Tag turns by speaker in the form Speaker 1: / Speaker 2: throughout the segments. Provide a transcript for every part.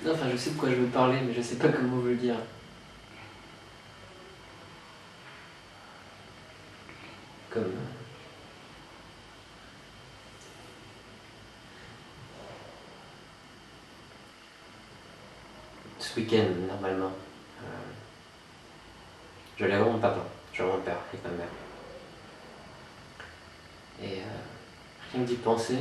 Speaker 1: Non, enfin, je sais de quoi je veux parler, mais je sais pas comment vous le dire. Comme... ce week-end, normalement. Je allais voir mon papa, je vais voir mon père avec ma mère. Et rien que d'y penser,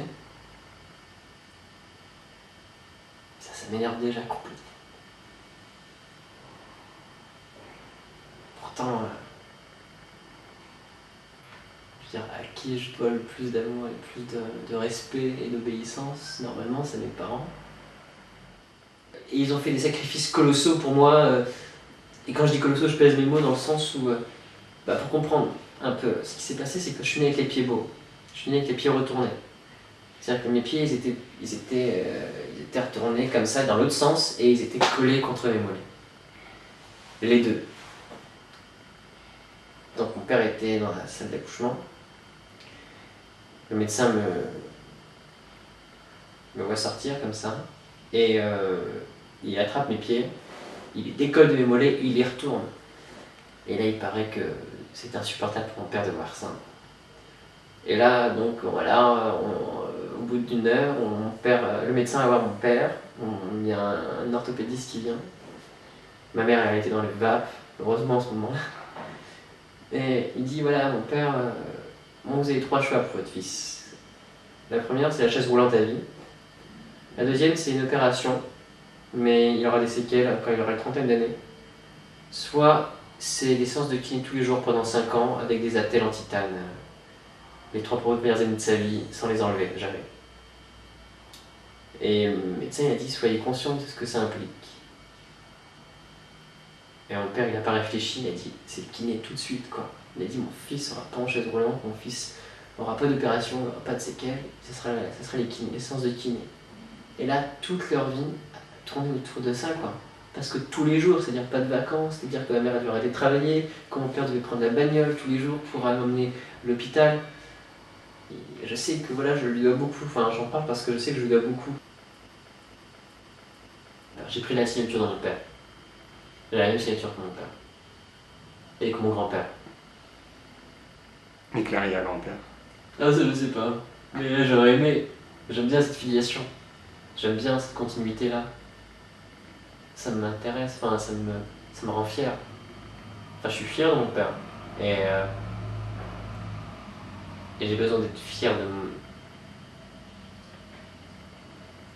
Speaker 1: ça m'énerve déjà complètement. Pourtant, je veux dire, à qui je dois le plus d'amour et le plus de respect et d'obéissance, normalement, c'est mes parents. Et ils ont fait des sacrifices colossaux pour moi. Et quand je dis colossaux, je pèse mes mots dans le sens où, pour comprendre un peu, ce qui s'est passé, c'est que je suis né avec les pieds beaux. Je suis né avec les pieds retournés. C'est-à-dire que mes pieds, ils étaient retournés comme ça, dans l'autre sens, et ils étaient collés contre mes mollets. Les deux. Donc mon père était dans la salle d'accouchement. Le médecin me voit sortir comme ça, et il attrape mes pieds, il les décolle de mes mollets, il les retourne. Et là, il paraît que c'est insupportable pour mon père de voir ça. Et là, donc voilà, au bout d'une heure, le médecin va voir mon père, il y a un orthopédiste qui vient. Ma mère, elle était dans les vapes, heureusement en ce moment-là. Et il dit, voilà, mon père, vous avez 3 choix pour votre fils. La première, c'est la chaise roulante à vie. La deuxième, c'est une opération, mais il aura des séquelles quand il aura une trentaine d'années. Soit c'est des séances de kiné tous les jours pendant 5 ans avec des attelles en titane. Les 3 premières années de sa vie sans les enlever, jamais. Et le médecin a dit, soyez conscient de ce que ça implique. Et mon père, il n'a pas réfléchi, il a dit, c'est le kiné tout de suite, quoi. Il a dit, mon fils sera pas en chaise roulante, mon fils n'aura pas d'opération, n'aura pas de séquelles, ce sera les séances de kiné. Et là, toute leur vie a tourné autour de ça, quoi. Parce que tous les jours, c'est-à-dire pas de vacances, c'est-à-dire que ma mère devait arrêter de travailler, que mon père devait prendre la bagnole tous les jours pour aller m'emmener à l'hôpital. Et je sais que voilà, je lui dois beaucoup, enfin j'en parle parce que je sais que je lui dois beaucoup. Alors, j'ai pris la signature de mon père. J'ai la même signature que mon père. Et que mon grand-père.
Speaker 2: Et que l'arrière-grand-père.
Speaker 1: Ah ça je sais pas. Mais j'aurais aimé. J'aime bien cette filiation. J'aime bien cette continuité-là. Ça m'intéresse, enfin ça me rend fier. Enfin je suis fier de mon père. Et, euh, et j'ai besoin d'être fier de mon...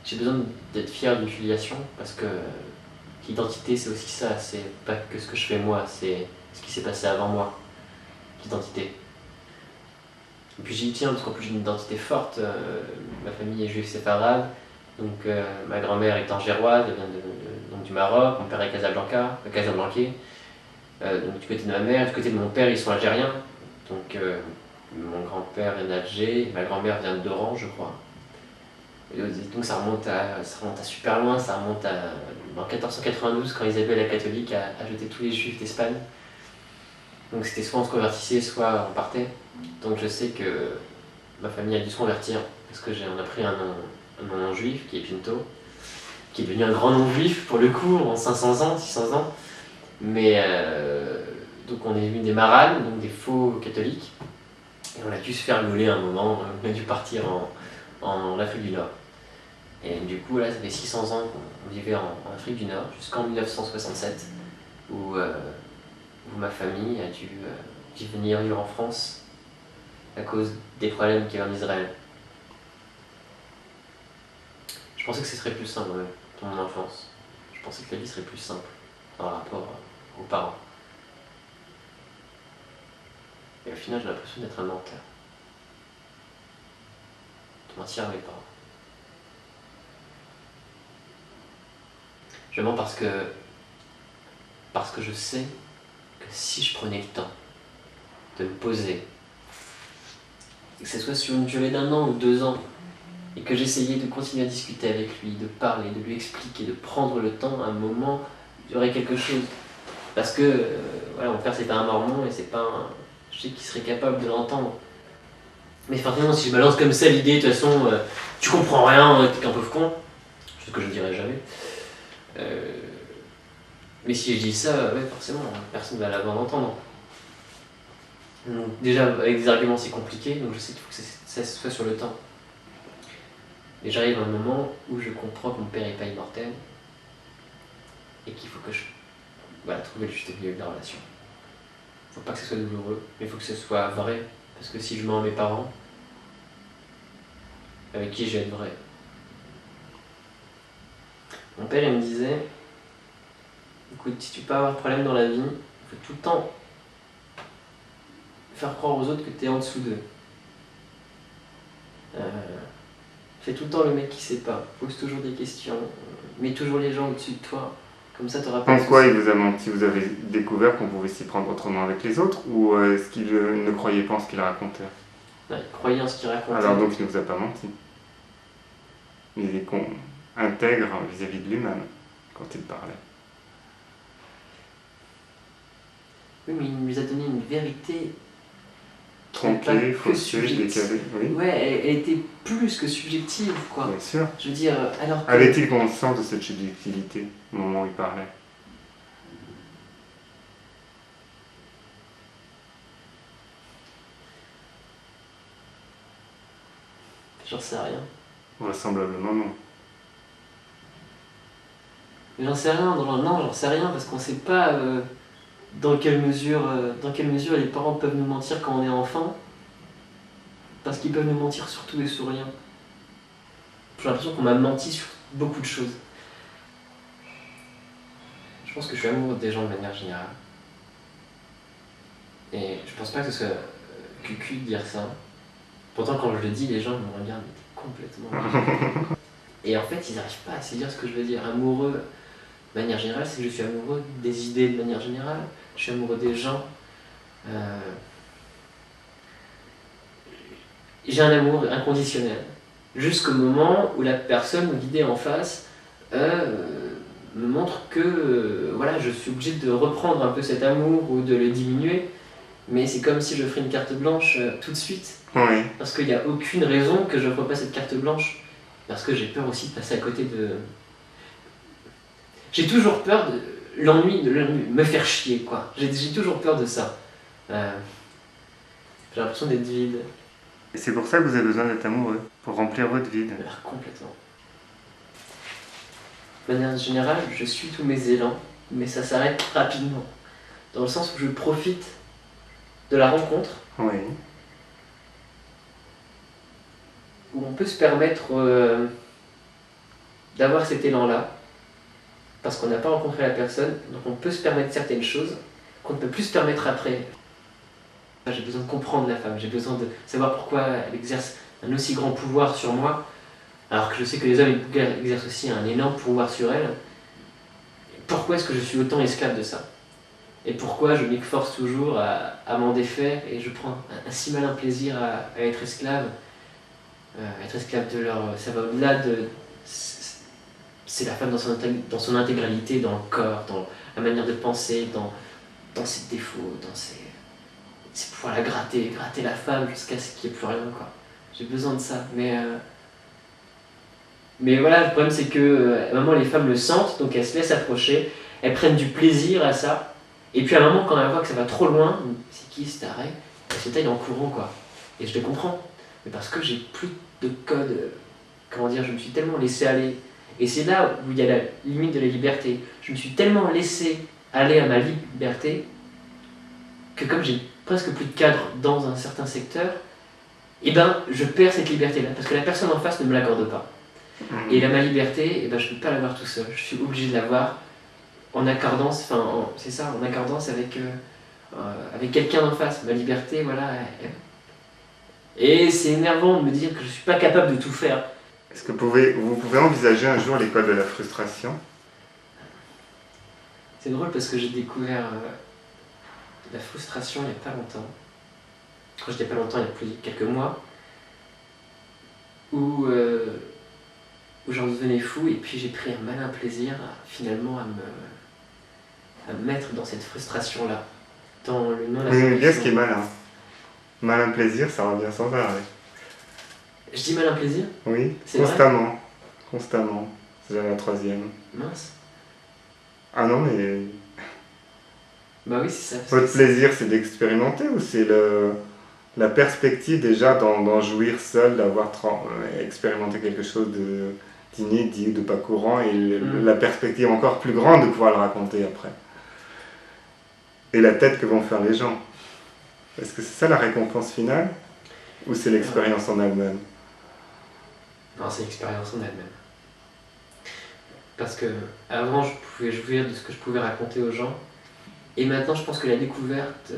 Speaker 1: J'ai besoin d'être fier d'une filiation parce que l'identité c'est aussi ça, c'est pas que ce que je fais moi, c'est ce qui s'est passé avant moi, l'identité. Et puis j'y tiens parce qu'en plus j'ai une identité forte, ma famille est juive séfarade, donc ma grand-mère est angéroise, elle vient donc du Maroc, mon père est casablancais, donc du côté de ma mère, du côté de mon père ils sont algériens, donc mon grand-père vient d'Alger, ma grand-mère vient d'Oran je crois. Et donc ça remonte à super loin, ça remonte en 1492 quand Isabelle la catholique a jeté tous les juifs d'Espagne. Donc c'était soit on se convertissait, soit on partait. Donc je sais que ma famille a dû se convertir parce que on a pris un nom juif qui est Pinto, qui est devenu un grand nom juif pour le coup en 500 ans, 600 ans. Mais donc on est venu des Maranes, donc des faux catholiques. Et on a dû se faire gauler à un moment, on a dû partir en Afrique du Nord. Et du coup, là, ça fait 600 ans qu'on vivait en Afrique du Nord, jusqu'en 1967, où ma famille a dû venir vivre en France à cause des problèmes qu'il y avait en Israël. Je pensais que ce serait plus simple dans mon enfance. Je pensais que la vie serait plus simple par rapport aux parents. Et au final, j'ai l'impression d'être un menteur. De mentir à mes parents. Je mens parce que je sais que si je prenais le temps de me poser, et que ce soit sur une durée d'1 an ou 2 ans, et que j'essayais de continuer à discuter avec lui, de parler, de lui expliquer, de prendre le temps, à un moment, il y aurait quelque chose. Parce que voilà, mon père c'est pas un mormon et c'est pas un... Je sais qu'il serait capable de l'entendre. Mais forcément, si je balance comme ça l'idée, de toute façon, tu comprends rien, t'es qu'un pauvre con, chose que je ne dirais jamais. Mais si je dis ça, ouais, forcément, personne ne va l'avoir d'entendre. Donc, déjà, avec des arguments, c'est compliqué, donc je sais qu'il faut que ça se fasse sur le temps. Et j'arrive à un moment où je comprends que mon père n'est pas immortel et qu'il faut que je trouve le juste milieu de la relation. Faut pas que ce soit douloureux, mais il faut que ce soit vrai. Parce que si je mens à mes parents, avec qui je vais être vrai? Mon père, il me disait, écoute, si tu peux avoir de problème dans la vie, il faut tout le temps faire croire aux autres que tu es en dessous d'eux. Fais tout le temps le mec qui sait pas, pose toujours des questions, mets toujours les gens au-dessus de toi, comme ça tu n'auras pas de soucis.
Speaker 2: Pourquoi il vous a menti? Vous avez découvert qu'on pouvait s'y prendre autrement avec les autres, ou est-ce qu'il ne croyait pas en ce qu'il racontait?
Speaker 1: Non, il croyait en ce qu'il racontait.
Speaker 2: Alors donc il ne vous a pas menti. Il est intègre vis-à-vis de lui-même quand il parlait.
Speaker 1: Oui, mais il nous a donné une vérité
Speaker 2: Tronquée, faussée, décalée, oui.
Speaker 1: Ouais, elle était plus que subjective, quoi.
Speaker 2: Bien sûr.
Speaker 1: Je veux dire, alors que...
Speaker 2: Avait-il conscience de cette subjectivité au moment où il parlait?
Speaker 1: J'en sais rien.
Speaker 2: Vraisemblablement non.
Speaker 1: Mais j'en sais rien, non, j'en sais rien, parce qu'on sait pas dans quelle mesure les parents peuvent nous mentir quand on est enfant, parce qu'ils peuvent nous mentir sur tout et sur rien. J'ai l'impression qu'on m'a menti sur beaucoup de choses. Je pense que je suis amoureux des gens de manière générale. Et je pense pas que ce soit cucu de dire ça. Pourtant, quand je le dis, les gens me regardent complètement. Et en fait, ils n'arrivent pas à saisir ce que je veux dire. Amoureux, de manière générale, c'est que je suis amoureux des idées de manière générale. Je suis amoureux des gens. J'ai un amour inconditionnel. Jusqu'au moment où la personne guidée en face me montre que voilà, je suis obligé de reprendre un peu cet amour ou de le diminuer. Mais c'est comme si je ferais une carte blanche tout de suite.
Speaker 2: Oui.
Speaker 1: Parce qu'il n'y a aucune raison que je ne ferais pas cette carte blanche. Parce que j'ai peur aussi de passer à côté de... J'ai toujours peur de l'ennui, me faire chier, quoi. J'ai toujours peur de ça. J'ai l'impression d'être vide.
Speaker 2: Et c'est pour ça que vous avez besoin d'être amoureux, pour remplir votre vide.
Speaker 1: Alors, complètement. De manière générale, je suis tous mes élans, mais ça s'arrête rapidement. Dans le sens où je profite de la rencontre,
Speaker 2: Oui.
Speaker 1: où on peut se permettre d'avoir cet élan-là, parce qu'on n'a pas rencontré la personne, donc on peut se permettre certaines choses qu'on ne peut plus se permettre après. J'ai besoin de comprendre la femme, j'ai besoin de savoir pourquoi elle exerce un aussi grand pouvoir sur moi, alors que je sais que les hommes exercent aussi un énorme pouvoir sur elle. Pourquoi est-ce que je suis autant esclave de ça? Et pourquoi je m'efforce toujours à m'en défaire et je prends un si malin plaisir à être esclave de leur... Ça va au-delà de... C'est la femme dans son intégralité, dans le corps, dans la manière de penser, dans ses défauts, dans ses... C'est pouvoir la gratter la femme jusqu'à ce qu'il n'y ait plus rien, quoi. J'ai besoin de ça, mais voilà, le problème c'est que à un moment les femmes le sentent, donc elles se laissent approcher, elles prennent du plaisir à ça, et puis à un moment quand elles voient que ça va trop loin, c'est qui cet arrêt, elles se taillent en courant, quoi. Et je les comprends, mais parce que j'ai plus de code, comment dire, je me suis tellement laissé aller, et c'est là où il y a la limite de la liberté. Je me suis tellement laissé aller à ma liberté, que comme j'ai presque plus de cadre dans un certain secteur, et ben je perds cette liberté-là, parce que la personne en face ne me l'accorde pas. Et là, ma liberté, eh ben, je ne peux pas l'avoir tout seul. Je suis obligé de l'avoir en accordance, c'est ça, en accordance avec quelqu'un d'en face. Ma liberté, voilà. Et c'est énervant de me dire que je ne suis pas capable de tout faire.
Speaker 2: Est-ce que vous pouvez envisager un jour l'école de la frustration?
Speaker 1: C'est drôle parce que j'ai découvert la frustration il n'y a pas longtemps. Quand je dis pas longtemps, il y a plus de quelques mois. Où j'en devenais fou et puis j'ai pris un malin plaisir finalement à me mettre dans cette frustration-là, dans le non-acceptation.
Speaker 2: Oui, bien ce qui est malin. Malin plaisir, ça revient sans arrêt.
Speaker 1: Je dis malin plaisir?
Speaker 2: Oui,
Speaker 1: c'est
Speaker 2: constamment.
Speaker 1: Vrai
Speaker 2: constamment. C'est déjà la troisième.
Speaker 1: Mince.
Speaker 2: Ah non, mais
Speaker 1: Bah oui, c'est ça.
Speaker 2: votre plaisir, c'est d'expérimenter ou c'est la perspective déjà d'en jouir seul, d'avoir expérimenté quelque chose d'inédit, de pas courant, et la perspective encore plus grande de pouvoir le raconter après. Et la tête que vont faire les gens. Est-ce que c'est ça la récompense finale ou c'est l'expérience en elle-même?
Speaker 1: Non, c'est l'expérience en elle-même. Parce que avant, je pouvais jouir de ce que je pouvais raconter aux gens. Et maintenant, je pense que la découverte,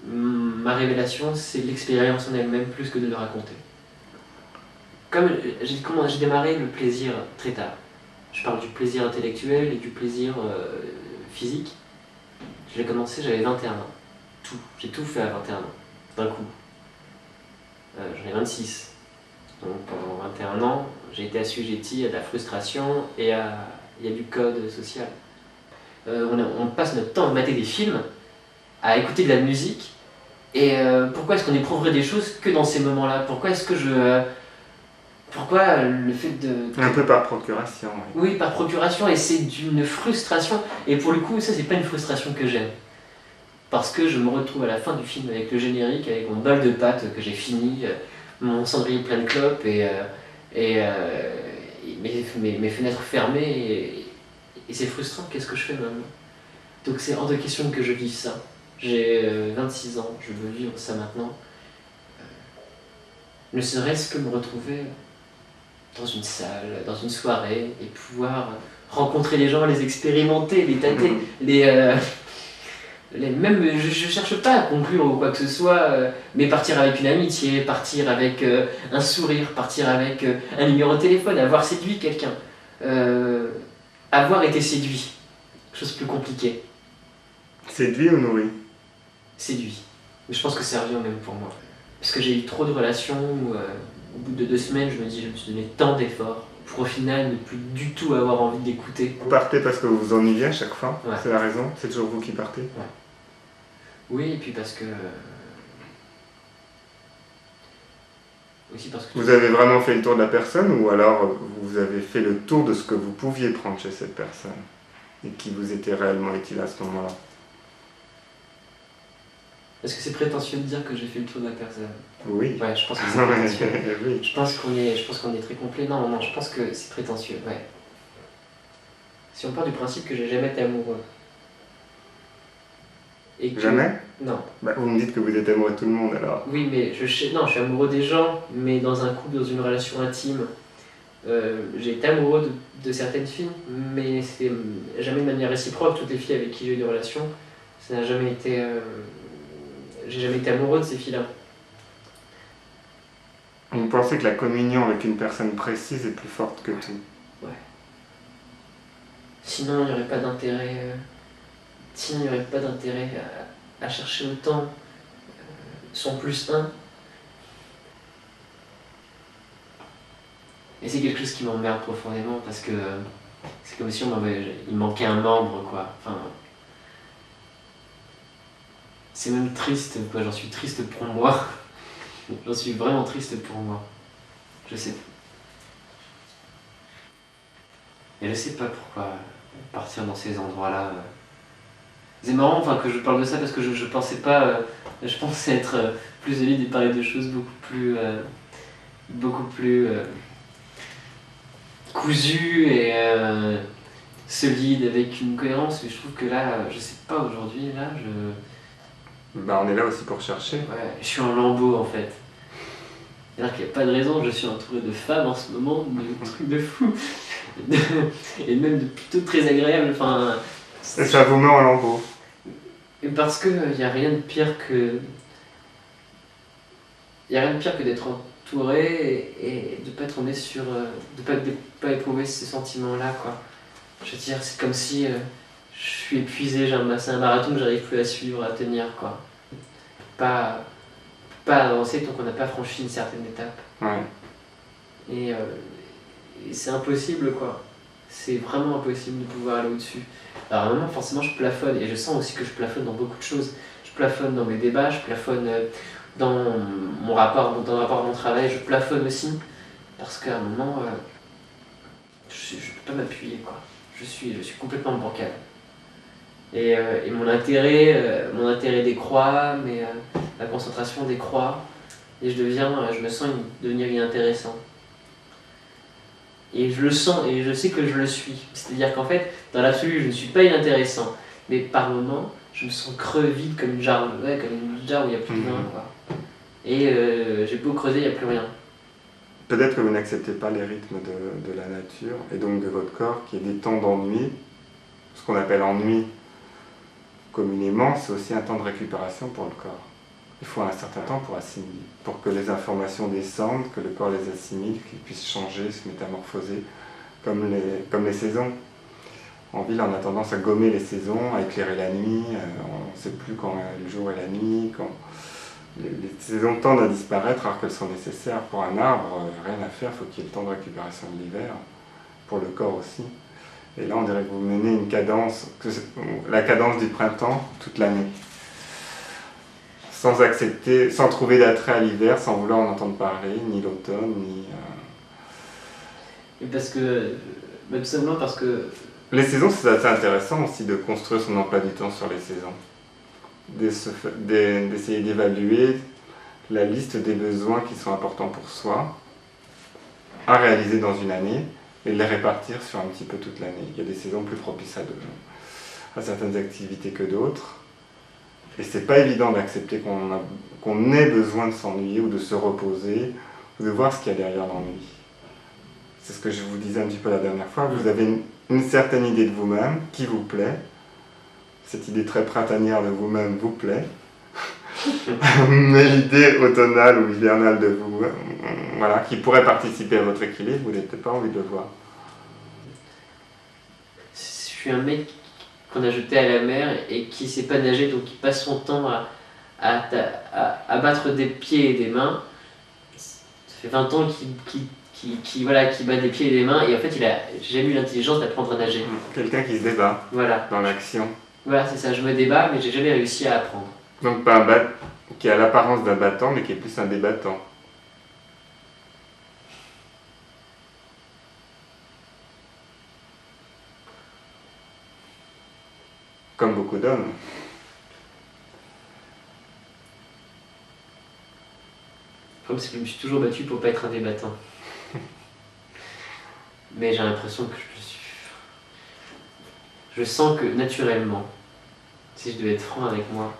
Speaker 1: ma révélation, c'est l'expérience en elle-même plus que de le raconter. Comme j'ai démarré le plaisir très tard. Je parle du plaisir intellectuel et du plaisir physique. Je l'ai commencé, j'avais 21 ans. Tout. J'ai tout fait à 21 ans, d'un coup. J'en ai 26. Donc pendant 21 ans, j'ai été assujetti à de la frustration et à du code social. On passe notre temps à mater des films, à écouter de la musique, et pourquoi est-ce qu'on éprouverait des choses que dans ces moments-là? Pourquoi est-ce que pourquoi le fait de...
Speaker 2: Un peu par procuration, oui.
Speaker 1: Oui, par procuration, et c'est d'une frustration. Et pour le coup, ça, c'est pas une frustration que j'aime. Parce que je me retrouve à la fin du film avec le générique, avec mon bol de pâtes que j'ai fini, mon cendrier plein de clopes et mes fenêtres fermées. Et c'est frustrant, qu'est-ce que je fais maintenant? Donc c'est hors de question que je vive ça. J'ai 26 ans, je veux vivre ça maintenant. Ne serait-ce que me retrouver dans une salle, dans une soirée, et pouvoir rencontrer les gens, les expérimenter, les tâter, même je cherche pas à conclure ou quoi que ce soit, mais partir avec une amitié, partir avec un sourire, partir avec un numéro de téléphone, avoir séduit quelqu'un, avoir été séduit, chose plus compliquée.
Speaker 2: Séduit ou nourri?
Speaker 1: Séduit. Mais je pense que ça revient même pour moi. Parce que j'ai eu trop de relations où, au bout de 2 semaines, je me me suis donné tant d'efforts pour au final ne plus du tout avoir envie d'écouter.
Speaker 2: Vous partez parce que vous vous ennuyez à chaque fois?
Speaker 1: Ouais.
Speaker 2: C'est la raison? C'est toujours vous qui partez?
Speaker 1: Ouais. Oui, et puis parce que... aussi parce que...
Speaker 2: Vous avez vraiment fait le tour de la personne ou alors vous avez fait le tour de ce que vous pouviez prendre chez cette personne et qui vous était réellement utile à ce moment-là?
Speaker 1: Est-ce que c'est prétentieux de dire que j'ai fait le tour de la personne?
Speaker 2: Oui.
Speaker 1: Ouais, je pense que c'est prétentieux.
Speaker 2: Oui.
Speaker 1: Je pense qu'on est très complet. Non, je pense que c'est prétentieux, ouais. Si on part du principe que j'ai jamais été amoureux. Et que...
Speaker 2: Jamais?
Speaker 1: Non.
Speaker 2: Bah, vous me dites que vous êtes amoureux de tout le monde alors.
Speaker 1: Oui, mais je suis amoureux des gens, mais dans un couple, dans une relation intime. J'ai été amoureux de certaines filles, mais c'est jamais de manière réciproque. Toutes les filles avec qui j'ai eu des relations, ça n'a jamais été... j'ai jamais été amoureux de ces filles-là.
Speaker 2: Vous pensez que la communion avec une personne précise est plus forte que tout?
Speaker 1: Ouais. Sinon, il n'y aurait pas d'intérêt... Sinon, il n'y aurait pas d'intérêt à chercher autant son plus un. Et c'est quelque chose qui m'emmerde profondément parce que c'est comme si il manquait un membre, quoi. Enfin, c'est même triste, quoi. J'en suis triste pour moi. J'en suis vraiment triste pour moi. Je sais. Et je sais pas pourquoi partir dans ces endroits-là. C'est marrant enfin, que je parle de ça parce que je pensais pas. Je pensais être plus solide et parler de choses beaucoup plus cousues et solides avec une cohérence. Mais je trouve que là, je sais pas aujourd'hui, là,
Speaker 2: Bah, on est là aussi pour chercher.
Speaker 1: Ouais, je suis en lambeau en fait. C'est-à-dire qu'il n'y a pas de raison, je suis entouré de femmes en ce moment, de trucs de fou. Et même de plutôt très agréables. Enfin,
Speaker 2: et ça vous met en lambeau?
Speaker 1: Parce qu'il n'y a rien de pire que. Il n'y a rien de pire que d'être entouré et de ne pas tomber sur. De pas éprouver ces sentiments-là, quoi. Je veux dire, c'est comme si je suis épuisé, c'est un marathon que j'arrive plus à suivre, à tenir, quoi. Pas avancer tant qu'on n'a pas franchi une certaine étape.
Speaker 2: Ouais.
Speaker 1: Et c'est impossible, quoi. C'est vraiment impossible de pouvoir aller au-dessus. Alors maintenant, forcément, je plafonne, et je sens aussi que je plafonne dans beaucoup de choses. Je plafonne dans mes débats, je plafonne dans mon rapport à mon travail, je plafonne aussi, parce qu'à un moment, je peux pas m'appuyer, quoi. je suis complètement bancal. Et mon intérêt décroît, la concentration décroît, et je me sens devenir inintéressant. Et je le sens, et je sais que je le suis. C'est-à-dire qu'en fait, dans l'absolu, je ne suis pas inintéressant, mais par moments, je me sens creux, vide, comme une jarre, comme une jarre où il n'y a plus rien, quoi. Et j'ai beau creuser, il n'y a plus rien.
Speaker 2: Peut-être que vous n'acceptez pas les rythmes de la nature et donc de votre corps, qui est des temps d'ennui. Ce qu'on appelle ennui communément, c'est aussi un temps de récupération pour le corps. Il faut un certain temps pour assimiler, pour que les informations descendent, que le corps les assimile, qu'il puisse changer, se métamorphoser, comme les saisons. En ville, on a tendance à gommer les saisons, à éclairer la nuit, on ne sait plus quand est le jour et la nuit, quand les saisons tendent à disparaître alors qu'elles sont nécessaires. Pour un arbre, rien à faire, il faut qu'il y ait le temps de récupération de l'hiver, pour le corps aussi. Et là, on dirait que vous menez une cadence, la cadence du printemps toute l'année. Sans accepter, sans trouver d'attrait à l'hiver, sans vouloir en entendre parler, ni l'automne, ni...
Speaker 1: Et parce que, tout simplement parce que...
Speaker 2: Les saisons, c'est assez intéressant aussi de construire son emploi du temps sur les saisons. D'essayer d'évaluer la liste des besoins qui sont importants pour soi, à réaliser dans une année, et les répartir sur un petit peu toute l'année. Il y a des saisons plus propices à certaines activités que d'autres. Et c'est pas évident d'accepter qu'on ait besoin de s'ennuyer ou de se reposer, ou de voir ce qu'il y a derrière l'ennui. C'est ce que je vous disais un petit peu la dernière fois. Vous avez une certaine idée de vous-même qui vous plaît. Cette idée très printanière de vous-même vous plaît. Mais l'idée automnale ou hivernale de vous, voilà, qui pourrait participer à votre équilibre, vous n'avez peut-être pas envie de le voir.
Speaker 1: Je suis un mec qu'on a jeté à la mer et qui ne sait pas nager, donc qui passe son temps à battre des pieds et des mains. Ça fait 20 ans qu'il bat des pieds et des mains, et en fait, il a jamais eu l'intelligence d'apprendre à nager.
Speaker 2: Quelqu'un qui se débat dans l'action.
Speaker 1: Voilà, c'est ça, je me débat, mais j'ai jamais réussi à apprendre.
Speaker 2: Donc pas qui a l'apparence d'un battant, mais qui est plus un débattant. Comme beaucoup d'hommes.
Speaker 1: Le problème, c'est que je me suis toujours battu pour pas être un débattant. Mais j'ai l'impression que je sens que naturellement, si je devais être franc avec moi,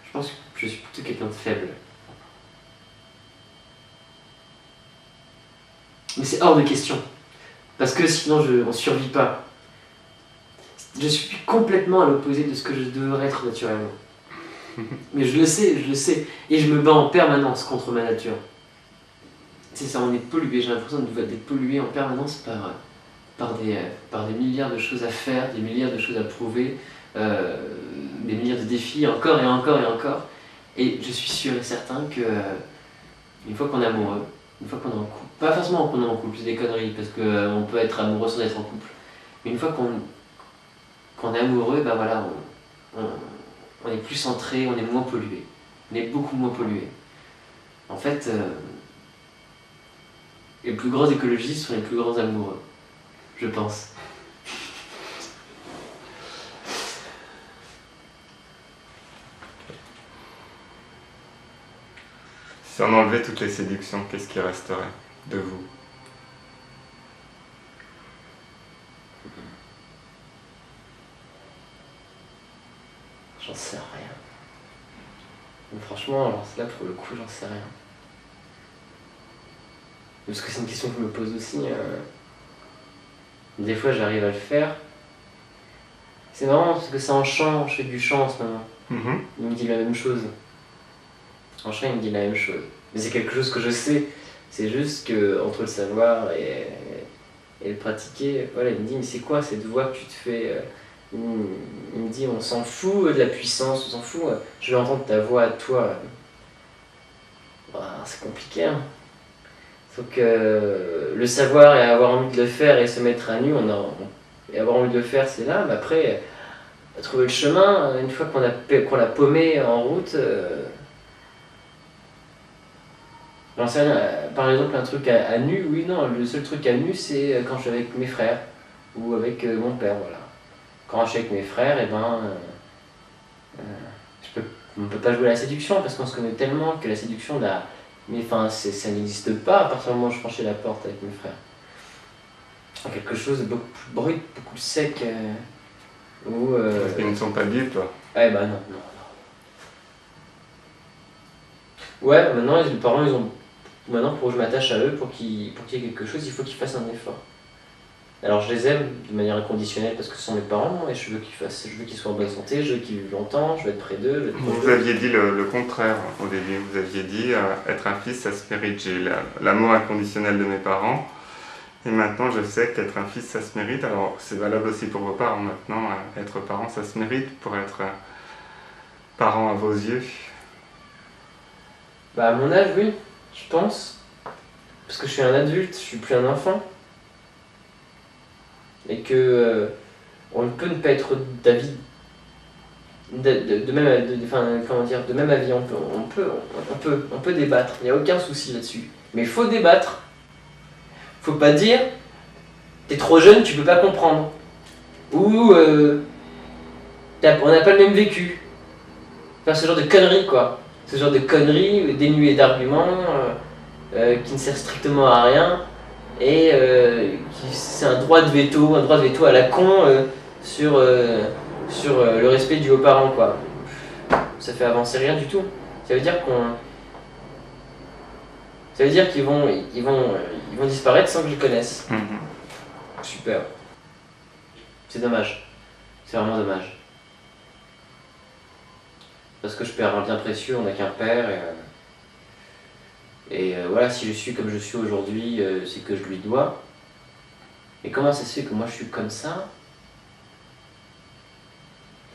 Speaker 1: je pense que je suis plutôt quelqu'un de faible. Mais c'est hors de question. Parce que sinon, on ne survit pas. Je suis complètement à l'opposé de ce que je devrais être naturellement. Mais je le sais. Et je me bats en permanence contre ma nature. C'est ça, on est pollué. J'ai l'impression d'être pollué en permanence par des milliards de choses à faire, des milliards de choses à prouver, des milliards de défis, encore et encore et encore. Et je suis sûr et certain que une fois qu'on est amoureux, une fois qu'on est en couple, pas forcément qu'on est en couple, c'est des conneries, parce qu'on peut être amoureux sans être en couple, mais une fois qu'on est amoureux, ben voilà, on est plus centré, on est moins pollué, on est beaucoup moins pollué. En fait, les plus grands écologistes sont les plus grands amoureux, je pense.
Speaker 2: Si on enlevait toutes les séductions, qu'est-ce qui resterait de vous ?
Speaker 1: J'en sais rien. Mais franchement, alors là pour le coup, j'en sais rien. Parce que c'est une question que je me pose aussi. Des fois, j'arrive à le faire. C'est marrant parce que c'est en chant, je fais du chant en ce moment. Il me dit la même chose. En chant, il me dit la même chose. Mais c'est quelque chose que je sais. C'est juste que entre le savoir et le pratiquer, voilà, il me dit mais c'est quoi cette voix que tu te fais il me dit on s'en fout de la puissance, on s'en fout. Je vais entendre ta voix à toi. Bah, c'est compliqué. Hein. Faut que le savoir et avoir envie de le faire et se mettre à nu, et avoir envie de le faire, c'est là. Mais après, trouver le chemin, une fois qu'on l'a paumé en route, J'en sais rien, par exemple, un truc à nu, oui, non, le seul truc à nu, c'est quand je suis avec mes frères ou avec mon père, voilà. Quand je suis avec mes frères, et ben, je peux, on peut pas jouer à la séduction parce qu'on se connaît tellement que la séduction, là, mais enfin, ça n'existe pas à partir du moment où je franchis la porte avec mes frères. Quelque chose de beaucoup plus brut, beaucoup plus sec, où...
Speaker 2: Parce qu'ils ne sont pas dupes, toi.
Speaker 1: Ouais, bah non, non, non. Ouais, maintenant, les parents, ils ont... Maintenant, pour que je m'attache à eux, pour qu'il y ait quelque chose, il faut qu'ils fassent un effort. Alors je les aime de manière inconditionnelle parce que ce sont mes parents et je veux qu'ils soient en bonne santé, je veux qu'ils vivent longtemps, je veux être près d'eux, je veux être proche
Speaker 2: Vous
Speaker 1: d'eux.
Speaker 2: aviez dit le contraire au début. Vous aviez dit être un fils, ça se mérite. J'ai l'amour inconditionnel de mes parents. Et maintenant, je sais qu'être un fils, ça se mérite. Alors, c'est valable aussi pour vos parents maintenant. Être parent, ça se mérite pour être parent à vos yeux.
Speaker 1: Bah à mon âge, oui, je pense. Parce que je suis un adulte, je suis plus un enfant. Et que on ne peut ne pas être d'avis de même, comment dire, de même avis. On peut débattre, il n'y a aucun souci là-dessus. Mais il faut débattre. Faut pas dire, t'es trop jeune, tu peux pas comprendre. Ou on n'a pas le même vécu. Enfin, ce genre de conneries, quoi. Ce genre de conneries dénuées d'arguments, qui ne sert strictement à rien. Et c'est un droit de veto à la con sur le respect dû aux parents, quoi. Ça fait avancer rien du tout. Ça veut dire qu'on. Ça veut dire ils vont disparaître sans que je les connaisse. Super. C'est dommage. C'est vraiment dommage. Parce que je perds un bien précieux, on n'a qu'un père. Et voilà, si je suis comme je suis aujourd'hui, c'est que je lui dois. Mais comment ça se fait que moi je suis comme ça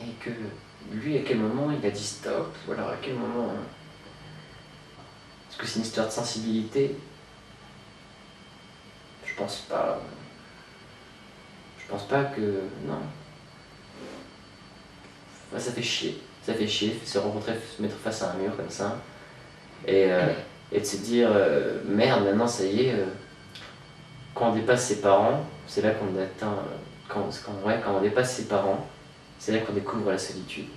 Speaker 1: et que lui, à quel moment il a dit stop? Ou alors à quel moment. Est-ce que c'est une histoire de sensibilité? Je pense pas. Je pense pas que. Non. Enfin, ça fait chier. Ça fait chier, se rencontrer, se mettre face à un mur comme ça. Et, et de se dire merde, maintenant ça y est, quand on dépasse ses parents, c'est là qu'on atteint. Quand on dépasse ses parents, c'est là qu'on découvre la solitude.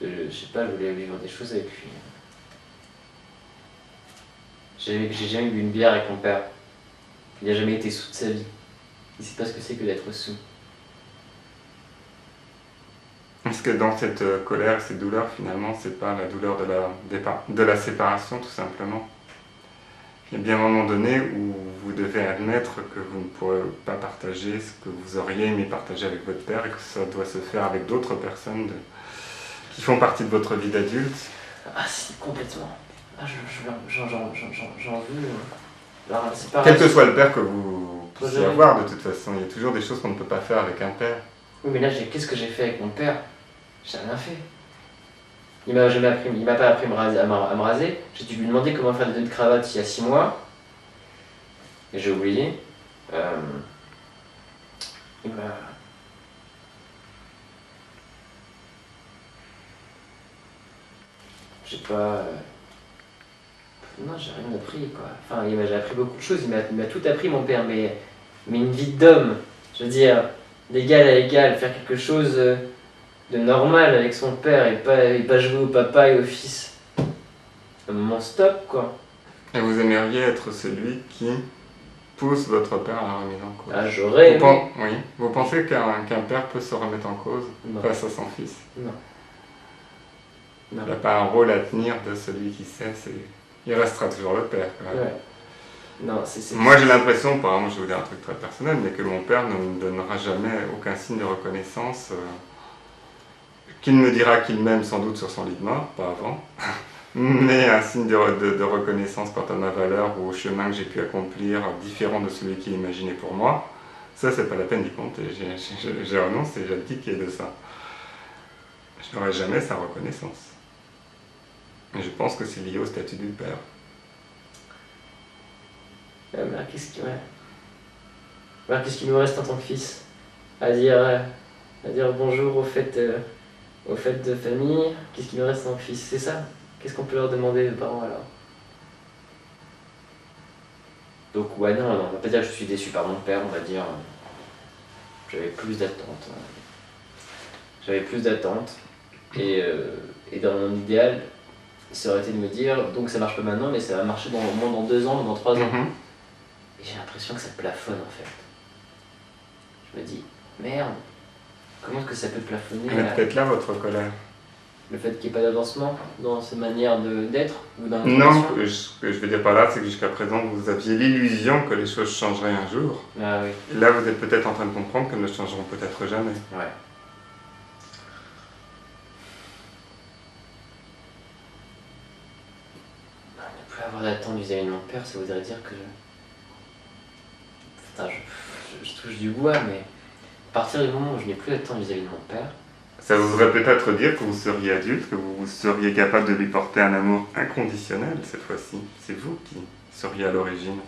Speaker 1: Je sais pas, je voulais vivre des choses avec lui. J'ai jamais bu une bière avec mon père. Il n'a jamais été sous de sa vie. Il sait pas ce que c'est que d'être sous.
Speaker 2: Est-ce que dans cette colère, cette douleur, finalement, c'est pas la douleur de la séparation, tout simplement? Il y a bien un moment donné où vous devez admettre que vous ne pourrez pas partager ce que vous auriez aimé partager avec votre père et que ça doit se faire avec d'autres personnes qui font partie de votre vie d'adulte.
Speaker 1: Ah si, complètement. Ah, j'en veux. Alors, c'est pas
Speaker 2: Quel
Speaker 1: grave.
Speaker 2: que soit le père que vous puissiez avoir, de toute façon, il y a toujours des choses qu'on ne peut pas faire avec un père.
Speaker 1: Oui, mais là, qu'est-ce que j'ai fait avec mon père? J'ai rien fait. Il m'a pas appris à me raser. J'ai dû lui demander comment faire des nœuds de cravate il y a 6 mois. Et j'ai oublié. Il m'a... J'ai pas... Non, j'ai rien appris, quoi. Enfin, j'ai appris beaucoup de choses. Il m'a tout appris, mon père. Mais une vie d'homme, je veux dire, d'égal à égal, faire quelque chose de normal avec son père et pas jouer au papa et au fils. À un moment, stop, quoi.
Speaker 2: Et vous aimeriez être celui qui pousse votre père à la remise en cause?
Speaker 1: Ah, j'aurais aimé.
Speaker 2: Oui. Vous pensez qu'un père peut se remettre en cause face à son fils?
Speaker 1: Non.
Speaker 2: Il n'a pas un rôle à tenir de celui qui sait, il restera toujours le père, quand même.
Speaker 1: Ouais. Non,
Speaker 2: Moi, j'ai l'impression, par exemple, je vais vous dire un truc très personnel, mais que mon père ne me donnera jamais aucun signe de reconnaissance, qu'il me dira qu'il m'aime sans doute sur son lit de mort, pas avant, mais un signe de reconnaissance quant à ma valeur ou au chemin que j'ai pu accomplir différent de celui qu'il imaginait pour moi. Ça, c'est pas la peine d'y compter. J'ai renoncé, j'ai abdiqué de ça. Je n'aurai jamais sa reconnaissance. Et je pense que c'est lié au statut du père.
Speaker 1: Alors, qu'est-ce qu'il nous reste en tant que fils? À dire bonjour aux fêtes de famille. Qu'est-ce qu'il nous reste en tant que fils? C'est ça? Qu'est-ce qu'on peut leur demander aux parents alors? Donc ouais, non, on va pas dire que je suis déçu par mon père, on va dire j'avais plus d'attentes. J'avais plus d'attentes. Et dans mon idéal, ça aurait été de me dire, donc ça marche pas maintenant, mais ça va marcher au moins dans 2 ans, dans 3 ans. Et j'ai l'impression que ça plafonne en fait. Je me dis, merde, comment est-ce que ça peut plafonner
Speaker 2: Mais peut-être là votre colère.
Speaker 1: Le fait qu'il n'y ait pas d'avancement dans ces manières d'être ou dans
Speaker 2: Non, ce que je veux dire par là, c'est que jusqu'à présent, vous aviez l'illusion que les choses changeraient un jour.
Speaker 1: Ah oui.
Speaker 2: Et là, vous êtes peut-être en train de comprendre qu'elles ne changeront peut-être jamais.
Speaker 1: Ouais. Ne plus avoir d'attente vis-à-vis de mon père, ça voudrait dire que Putain, je touche du bois, mais à partir du moment où je n'ai plus d'attente vis-à-vis de mon père,
Speaker 2: Ça voudrait peut-être dire que vous seriez adulte, que vous seriez capable de lui porter un amour inconditionnel cette fois-ci. C'est vous qui seriez à l'origine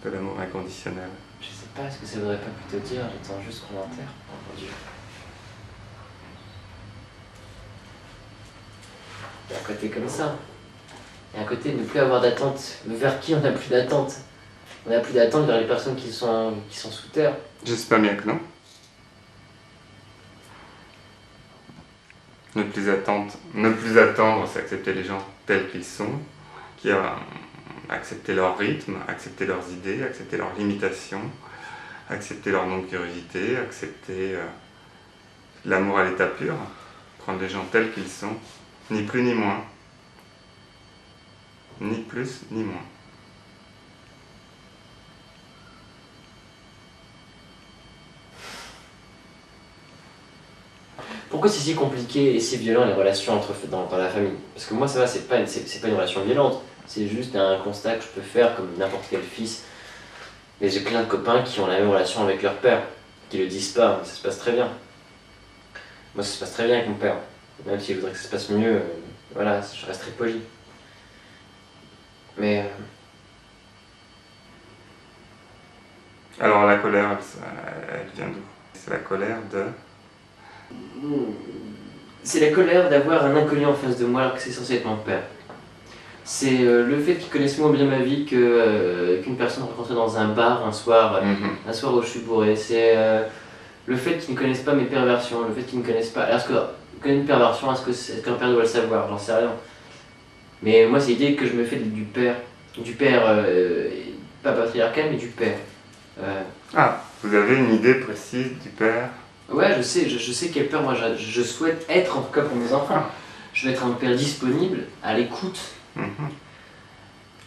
Speaker 2: de l'amour inconditionnel.
Speaker 1: je sais pas ce que ça voudrait pas plutôt dire, j'attends juste qu'on l'enterre. Oh mon Dieu. Il y a un côté comme ça. Il y a un côté de ne plus avoir d'attente. Vers qui on n'a plus d'attente? On n'a plus d'attente vers les personnes qui sont sous terre.
Speaker 2: J'espère bien que non. Ne plus attendre, c'est accepter les gens tels qu'ils sont, accepter leur rythme, accepter leurs idées, accepter leurs limitations, accepter leur non-curiosité, accepter l'amour à l'état pur, prendre les gens tels qu'ils sont, ni plus ni moins, ni plus ni moins.
Speaker 1: Pourquoi c'est si compliqué et si violent les relations dans la famille? Parce que moi ça va, c'est pas une relation violente, c'est juste un constat que je peux faire comme n'importe quel fils. Mais j'ai plein de copains qui ont la même relation avec leur père, qui le disent pas, mais ça se passe très bien. Moi ça se passe très bien avec mon père, même si je voudrais que ça se passe mieux, voilà, je resterai poli. Mais
Speaker 2: Alors la colère, elle vient d'où? C'est la colère de...
Speaker 1: c'est la colère d'avoir un inconnu en face de moi alors que c'est censé être mon père. C'est le fait qu'ils connaissent moins bien ma vie qu'une personne rencontrée dans un bar un soir où je suis bourré. C'est le fait qu'ils ne connaissent pas mes perversions, le fait qu'ils ne connaissent pas... Est-ce que une perversion, est-ce qu'un père doit le savoir? J'en sais rien. Mais moi c'est l'idée que je me fais du père pas patriarcal mais du père.
Speaker 2: Ah, vous avez une idée précise du père?
Speaker 1: Ouais, je sais quel père moi je souhaite être en tout cas pour mes enfants. Je veux être un père disponible, à l'écoute.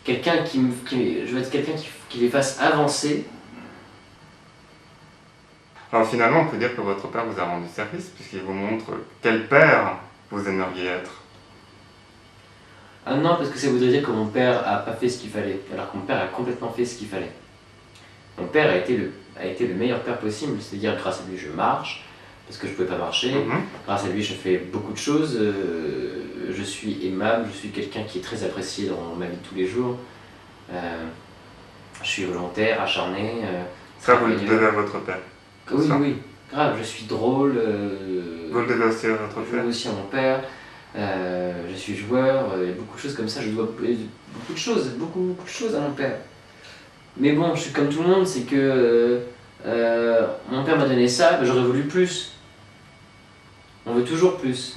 Speaker 1: Quelqu'un je veux être quelqu'un qui les fasse avancer.
Speaker 2: Alors finalement, on peut dire que votre père vous a rendu service puisqu'il vous montre quel père vous aimeriez être.
Speaker 1: Ah non, parce que ça voudrait dire que mon père a pas fait ce qu'il fallait, alors que mon père a complètement fait ce qu'il fallait. Mon père a été le meilleur père possible, c'est-à-dire grâce à lui je marche, parce que je pouvais pas marcher, grâce à lui je fais beaucoup de choses, je suis aimable, je suis quelqu'un qui est très apprécié dans ma vie de tous les jours, je suis volontaire, acharné.
Speaker 2: Ça vous le devez à votre père?
Speaker 1: Oui, oui, grave, je suis drôle.
Speaker 2: Vous le devez aussi à votre père?
Speaker 1: Aussi à mon père. Je suis joueur, il y a beaucoup de choses comme ça, je dois beaucoup de choses à mon père. Mais bon, je suis comme tout le monde, c'est que mon père m'a donné ça, ben j'aurais voulu plus. On veut toujours plus.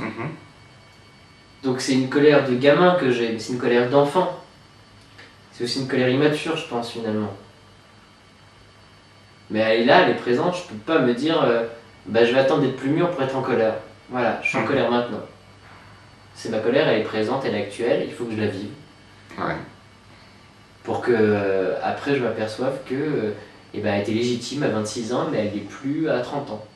Speaker 1: Donc c'est une colère de gamin que j'ai, mais c'est une colère d'enfant. C'est aussi une colère immature, je pense, finalement. Mais elle est là, elle est présente, je peux pas me dire bah, je vais attendre d'être plus mûr pour être en colère. Voilà, je suis en colère maintenant. C'est ma colère, elle est présente, elle est actuelle, il faut que je la vive.
Speaker 2: Ouais.
Speaker 1: Pour que après je m'aperçoive que elle était légitime à 26 ans, mais elle n'est plus à 30 ans.